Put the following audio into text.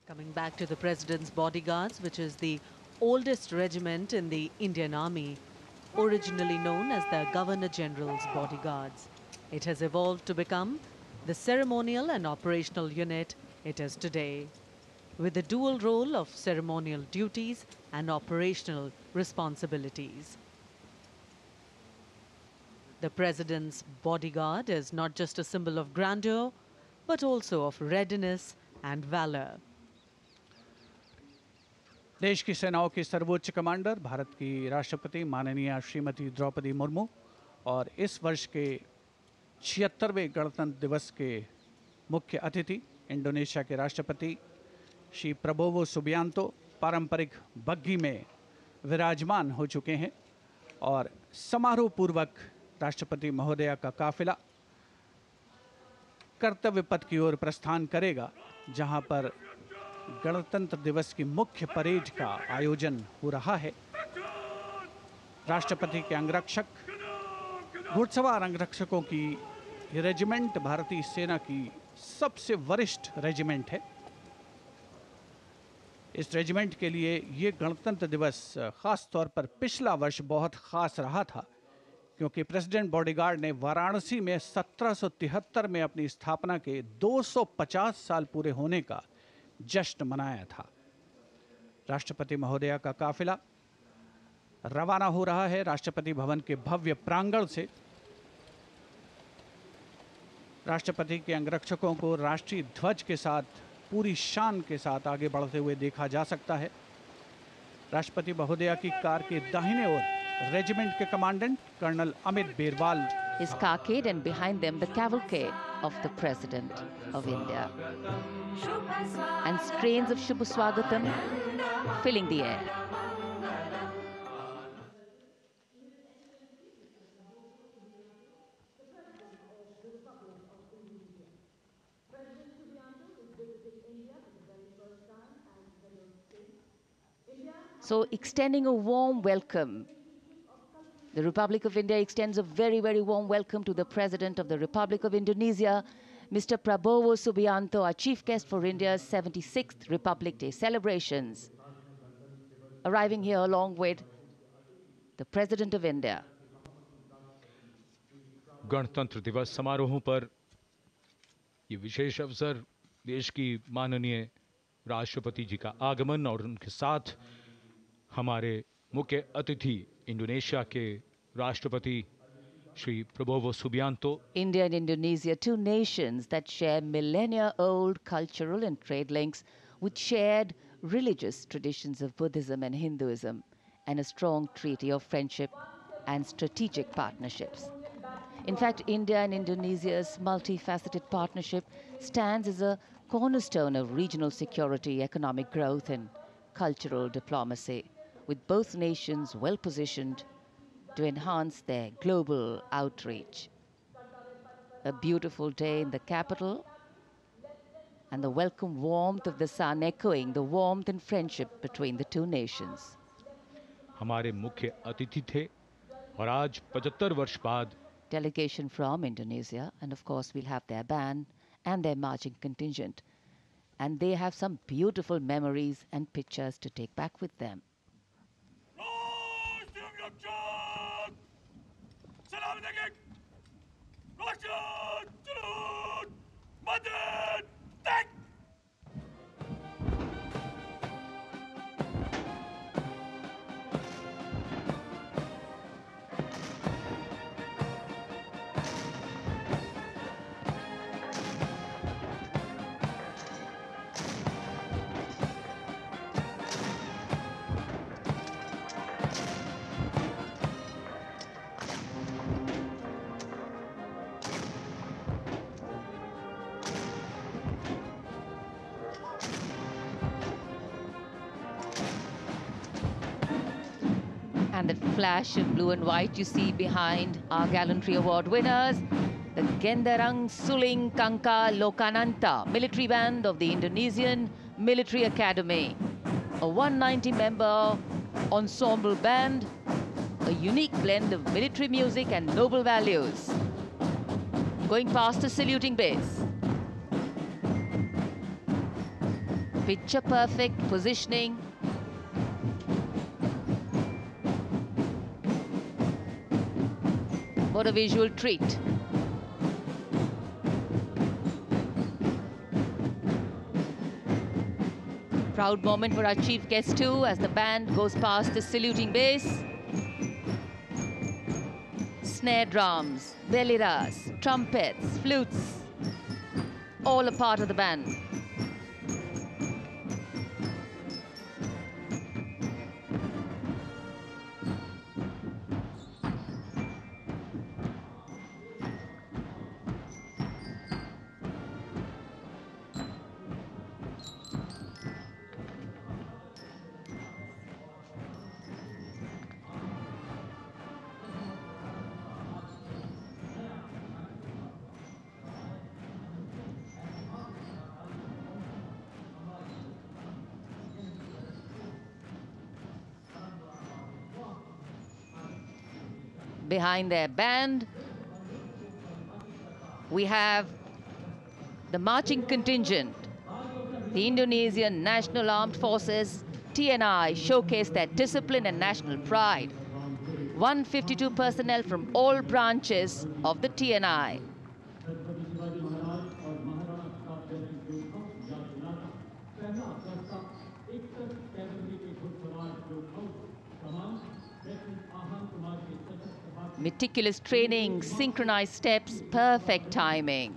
Coming back to the President's Bodyguards, which is the oldest regiment in the Indian Army, originally known as the Governor General's Bodyguards. It has evolved to become the ceremonial and operational unit it is today, with the dual role of ceremonial duties and operational responsibilities. The President's Bodyguard is not just a symbol of grandeur, but also of readiness and valor. देश की सेनाओं की सर्वोच्च commander Bharat की राष्ट्रपति माननीय श्रीमती द्रौपदी मुर्मू और इस वर्ष के 76वें गणतंत्र दिवस के मुख्य अतिथि इंडोनेशिया के राष्ट्रपति श्री प्रबोवो सुबियांतो पारंपरिक बग्घी में विराजमान हो चुके हैं और समारोह पूर्वक राष्ट्रपति महोदया का काफिला कर्तव्य पथ की ओर प्रस्थान करेगा, जहां पर गणतंत्र दिवस की मुख्य परेड का आयोजन हो रहा है। राष्ट्रपति के अंगरक्षक, घुड़सवार अंगरक्षकों की ये रेजिमेंट भारतीय सेना की सबसे वरिष्ठ रेजिमेंट है। इस रेजिमेंट के लिए ये गणतंत्र दिवस खास तौर पर पिछला वर्ष बहुत खास रहा था, क्योंकि प्रेसिडेंट बॉडीगार्ड ने वाराणसी में 1773 में अपनी स्थापना के 250 साल पूरे होने का जश्न मनाया था। राष्ट्रपति महोदया का काफिला रवाना हो रहा है राष्ट्रपति भवन के भव्य प्रांगण से। राष्ट्रपति के अंगरक्षकों को राष्ट्रीय ध्वज के साथ पूरी शान के साथ आगे बढ़ते हुए देखा जा सकता है। राष्ट्रपति महोदया की कार के दाहिने ओर रेजिमेंट के commandant colonel Amit Berwal his carcade, and behind them the cavalcade of the President of India. And strains of Shubha Swagatam filling the air. So extending a warm welcome. The Republic of India extends a very, very warm welcome to the President of the Republic of Indonesia, Mr. Prabowo Subianto, our chief guest for India's 76th Republic Day celebrations, arriving here along with the President of India. गणतंत्र दिवस समारोहों पर ये विशेष अवसर देश की माननीय राष्ट्रपति जी का आगमन और उनके साथ हमारे मुख्य अतिथि इंडोनेशिया के राष्ट्रपति Shri Prabowo Subianto. India and Indonesia, two nations that share millennia-old cultural and trade links with shared religious traditions of Buddhism and Hinduism and a strong treaty of friendship and strategic partnerships. In fact, India and Indonesia's multifaceted partnership stands as a cornerstone of regional security, economic growth and cultural diplomacy, with both nations well positioned to enhance their global outreach. A beautiful day in the capital, and the welcome warmth of the sun echoing the warmth and friendship between the two nations. हमारे मुख्य अतिथि थे और आज 75 वर्ष बाद Delegation from Indonesia, and of course we'll have their band and their marching contingent, and they have some beautiful memories and pictures to take back with them. And that flash of blue and white you see behind our Gallantry Award winners, the Gendarang Suling Kangka Lokananta military band of the Indonesian Military Academy. A 190-member ensemble band, a unique blend of military music and noble values. Going past a saluting base. Picture perfect positioning. What a visual treat. Proud moment for our chief guest too, as the band goes past the saluting base. Snare drums, beliras, trumpets, flutes, all a part of the band. Behind their band, we have the marching contingent. The Indonesian National Armed Forces, TNI, showcase their discipline and national pride. 152 personnel from all branches of the TNI. Meticulous training, synchronized steps, perfect timing.